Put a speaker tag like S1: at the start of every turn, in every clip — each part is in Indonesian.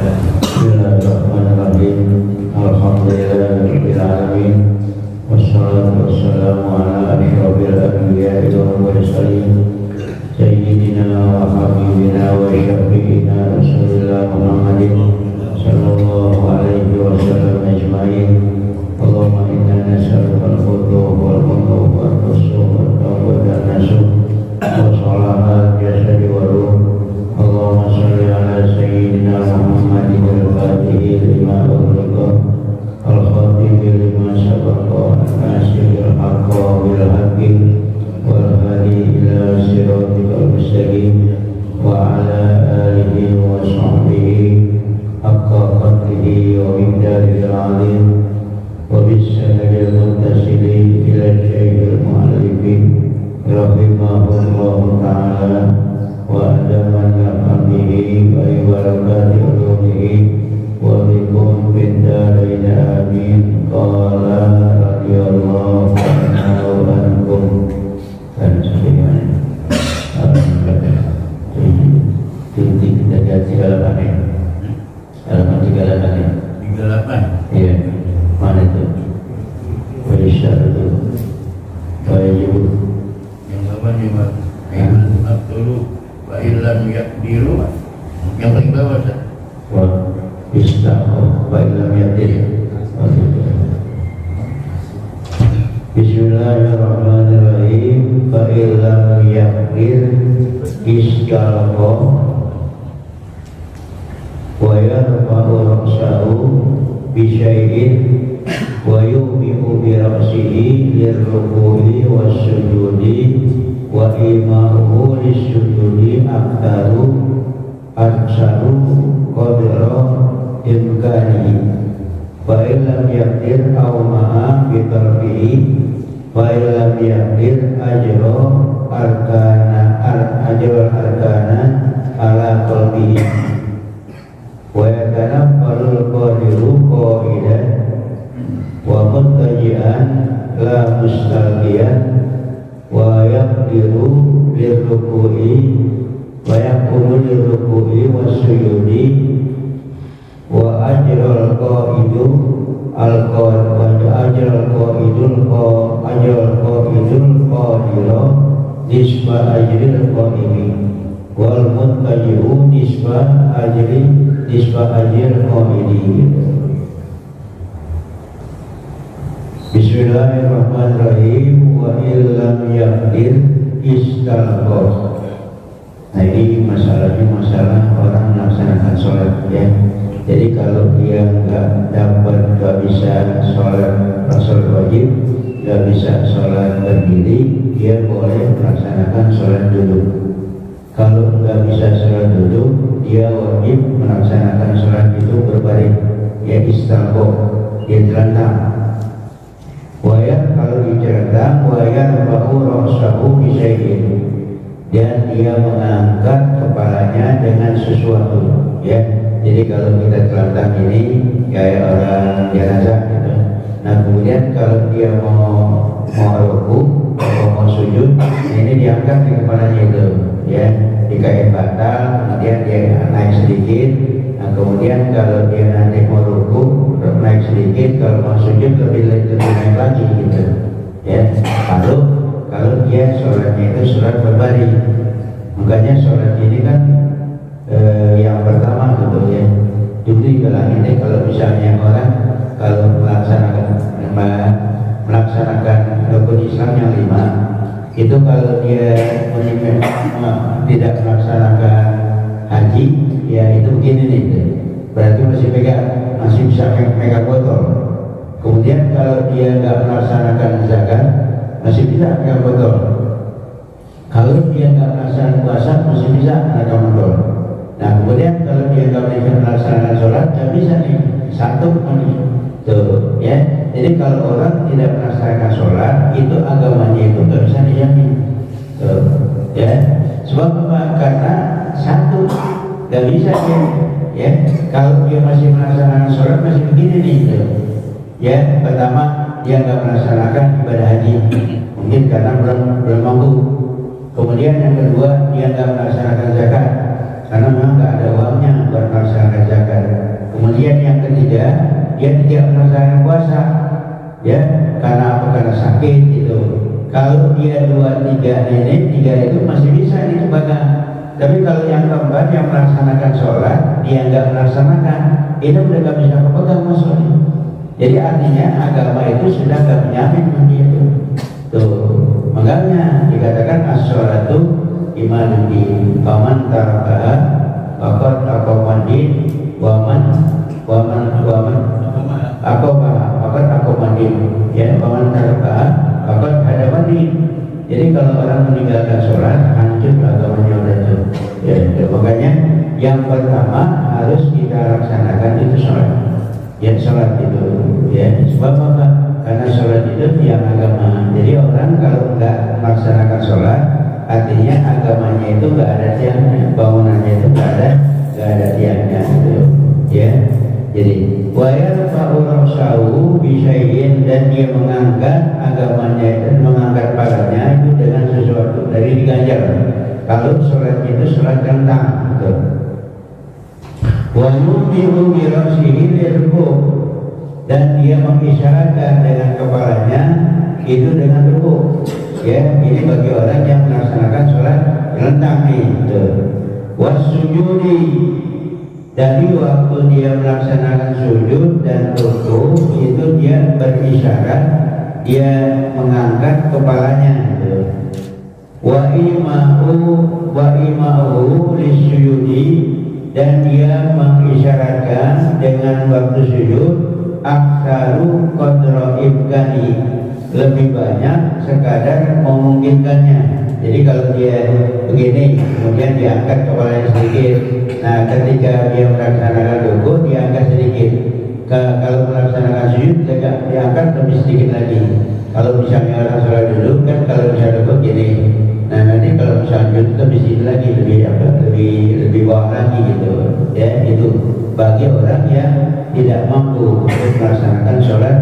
S1: Bismillahirrahmanirrahim. Alhamdulillahirabbil alamin. Wassalatu wassalamu ala asyrofil anbiya'i wal mursalin sayyidina wa habibina wa syafi'ina Rasulullah Muhammadin sallallahu alaihi wasallam ajma'in. Allahumma inna nas'aluka al-huda wal mu'min wal rusul wal tawbah dan nasuh wa salahat jasadi wa ruh. Allahumma salli ala sayyidina Muhammadin al-fatihi lima ughliqa al-khatimi lima sabaqa al-nasiril haqqa bil haqqi wal hadi ila siratikal mustaqim wa ala alihi wa sahbihi haqqa qadrihi wa miqdaril azim wa bisanadil muttasili ila syaikh al-mu'allifin rahimahullahu ta'ala wa adaman nafamihi wa ibarakati ulumihi wa bikum bindarain amin. Qala radiyallahu anhu wa ankum. Dan sebagainya. Inti kita gaji halamannya. Halaman 38. Iya. Mana itu? Wajah itu. Wajah.
S2: Yang sama juga. Yang absolu. Wa illam yakdiru. Yang paling bawah Ustaz.
S1: Wa istaqo wa illam yakdir. Bismillahirrahmanirrahim. Fa illam yakdir istaqo wa yarfa'u ra'sahu bi syai'in wa yubi'u bi ra'sihi lirruku'i was-sujudi wa ima'uhu lis-sujudi aktaru aksaru qadra imkanihi wa illam yakdir aw ma'a bitarfihi wa illam yakdir ajra arkana ala qalbihi wa yatanaffarul qadiru qa'idan wa muttaji'an la mustalqiyan wa yaqdiru lirruku'i wa yaqumu lirruku'i was-sujudi wa ajral qa'idu qadira nisba ajril qa'imi wal muttaji'u nisba ajril qa'idi. Bismillahirrahmanirrahim. Wa illam yakdir istalqo. Nah ini masalahnya masalah orang melaksanakan sholat ya. Jadi kalau dia nggak bisa sholat wajib, nggak bisa sholat berdiri, dia boleh melaksanakan sholat duduk. Kalau nggak bisa sholat duduk, dia wajib melaksanakan sholat itu berbaring, ya istalqo, dia terlentang. Wayar kalau dicerita wayar bahu ra'sahu bisyai'in, dan dia mengangkat kepalanya dengan sesuatu ya. Jadi kalau kita terlentang ini kayak orang jenazah gitu. Nah kemudian kalau dia mau ruku atau mau sujud, ini diangkat di kepalanya itu ya, dikain batal, kemudian dia naik sedikit. Nah kemudian kalau dia nanti mau ruku naik sedikit, kalau mau sujud lebih naik lagi gitu ya. Kalau dia sholatnya itu sholat berbaring, makanya sholat ini kan yang pertama gitu ya. Dulu dibilang ini kalau misalnya orang kalau melaksanakan rukun Islam yang 5 itu, kalau dia tidak melaksanakan haji ya itu begini nih, berarti masih bisa pegang botol. Kemudian kalau dia nggak melaksanakan zakat masih bisa pegang botol. Kalau dia nggak melaksanakan puasa masih bisa pegang botol. Nah kemudian kalau dia nggak bisa melaksanakan sholat nggak bisa nih satu tuh ya. Jadi kalau orang tidak melaksanakan sholat itu agamanya itu nggak bisa dijamin tuh ya. Sebab apa? Karena satu nggak bisa dia ya. Kalau dia masih melaksanakan sholat masih begini nih tuh ya. Pertama dia nggak melaksanakan ibadah haji mungkin karena belum mampu. Kemudian yang kedua dia nggak melaksanakan zakat karena memang nggak ada uangnya buat melaksanakan zakat. laksanakan. Kemudian yang ketiga, dia tidak melaksanakan puasa, ya, karena apa? Karena sakit itu. Kalau dia 2, 3 ini, 3 itu masih bisa dicobakan. Tapi kalau yang keempat yang melaksanakan sholat, dia nggak melaksanakan, itu udah nggak bisa kepegang maksudnya. Jadi artinya agama itu sudah nggak menyamin dia itu. Tuh, makanya dikatakan as-sholatu imanun din, faman tarakaha faqad aqama din, waman aqama din, ya, faman tarakaha faqad hadama din. Jadi kalau orang meninggalkan sholat, hancur agamanya udah itu. Ya, makanya yang pertama harus kita laksanakan itu sholat. Ya, sholat itu, ya, sebab apa? Karena sholat itu tiang agama. Jadi orang kalau nggak melaksanakan sholat, artinya agamanya itu nggak ada tiangnya, bangunannya itu nggak ada tiangnya, gitu. Ya, jadi wayarfa'u bisyai'in, dan dia mengangkat agamanya itu, mengangkat palanya itu dengan sesuatu dari diganjar. Kalau sholat itu sholat kentang, gitu. Wa yubihu bi ra'sihi lirku', dan dia mengisyaratkan dengan kepalanya itu dengan rukuk. Ya, ini bagi orang yang melaksanakan sholat kentang itu. Wasujudi, dari waktu dia melaksanakan sujud dan rukuk itu dia berisyarat, dia mengangkat kepalanya itu. Wa ima'u lisujudi, dan dia mengisyaratkan dengan waktu sujud aksaru qadra imkani, lebih banyak sekadar memungkinkannya. Jadi kalau dia begini, kemudian diangkat kepalanya sedikit. Nah, ketika dia melaksanakan rukuk, diangkat sedikit. Kalau melaksanakan sujud, diangkat lebih sedikit lagi. Kalau misalnya orang sholat dulu kan, kalau misalnya rukuk gini. Nah, nanti kalau misalnya sujud lebih sedikit lagi, lebih bawah lagi gitu. Ya, itu bagi orang yang tidak mampu untuk melaksanakan sholat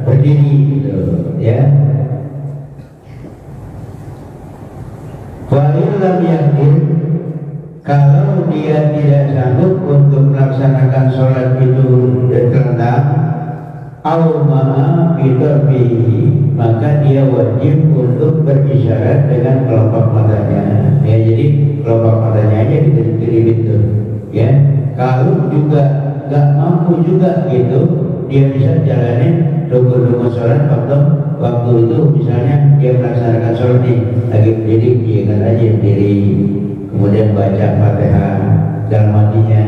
S1: berdiri gitu, ya. Wa'ilam yakin, kalau dia tidak sanggup untuk melaksanakan sholat itu terendam, awma'a bidarbihi, maka dia wajib untuk berisyarat dengan kelopak matanya. Ya, jadi kelopak matanya aja dikirip itu. Ya, kalau juga nggak mampu juga gitu, dia bisa jalanin rukun-rukun sholat waktu itu. Misalnya dia melaksanakan sholat nih, lagi berdiri, dia ingat aja berdiri, kemudian baca Fatihah dalam hatinya,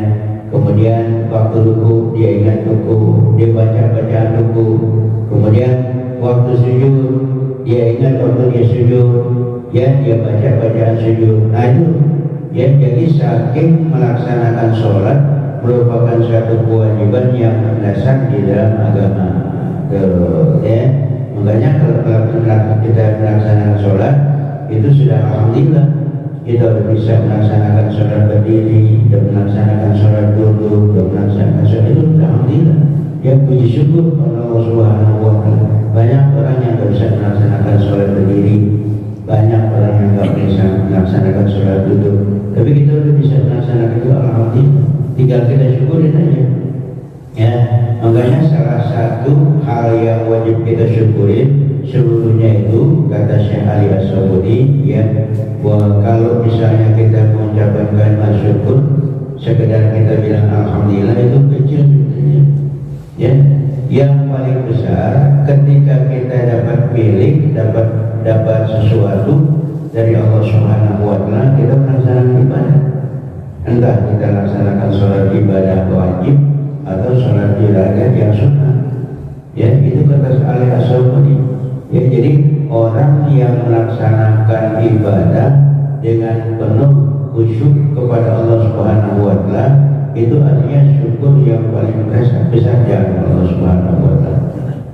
S1: kemudian waktu ruku dia ingat ruku, dia baca bacaan ruku, kemudian waktu sujud dia ingat waktu dia sujud, ya, dia baca bacaan sujud. Nah itu, ya, jadi saking melaksanakan sholat merupakan suatu kewajiban yang mendasar di dalam agama. Ya, makanya kalau kita melaksanakan sholat itu sudah alhamdulillah, kita sudah bisa melaksanakan sholat berdiri, sudah melaksanakan sholat duduk, sudah melaksanakan sholat itu sudah alhamdulillah. Ya, puji syukur pada Allah Subhanahu wa Ta'ala. Banyak orang yang tidak bisa melaksanakan sholat berdiri, banyak orang yang tidak bisa melaksanakan sholat duduk, tapi kita sudah bisa melaksanakan itu alhamdulillah. Tinggal kita syukurin aja. Ya, makanya salah satu hal yang wajib kita syukurin seluruhnya itu, kata Syekh Ali As-Sabuni, ya, bahwa kalau misalnya kita mengucapkan kalimat syukur, sekedar kita bilang alhamdulillah itu kecil sebenarnya. Ya, yang paling besar ketika kita dapat milik, dapat sesuatu dari Allah Subhanahu wa Ta'ala, kita melaksanakan ibadah. Entah kita laksanakan sholat ibadah wajib atau sholat ibadah yang sunnah. Ya, itu kata Ali As-Sabuni. Ya, jadi orang yang melaksanakan ibadah dengan penuh khusyuk kepada Allah Subhanahu wa Ta'ala, itu artinya syukur yang paling besar dari Allah Subhanahu wa Ta'ala.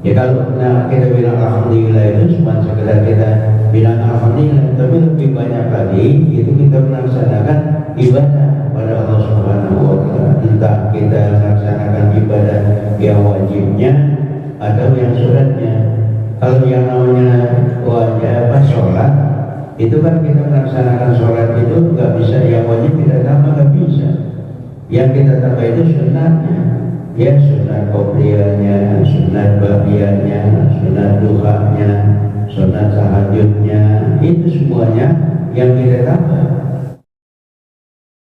S1: Ya, kalau kita bilang alhamdulillah itu cuma sekedar kita bilang alhamdulillah, tapi lebih banyak lagi itu kita melaksanakan ibadah pada Allah Subhanahu wa Ta'ala. Entah kita melaksanakan ibadah yang wajibnya atau yang sunatnya. Kalau yang namanya wajib sholat, itu kan kita melaksanakan sholat itu nggak bisa yang wajib kita tambah, nggak bisa. Yang kita tambah itu sunnahnya, ya sunat qobliyahnya, sunat ba'diyahnya, sunat duhanya, sunat tahajudnya, itu semuanya yang kita tambah.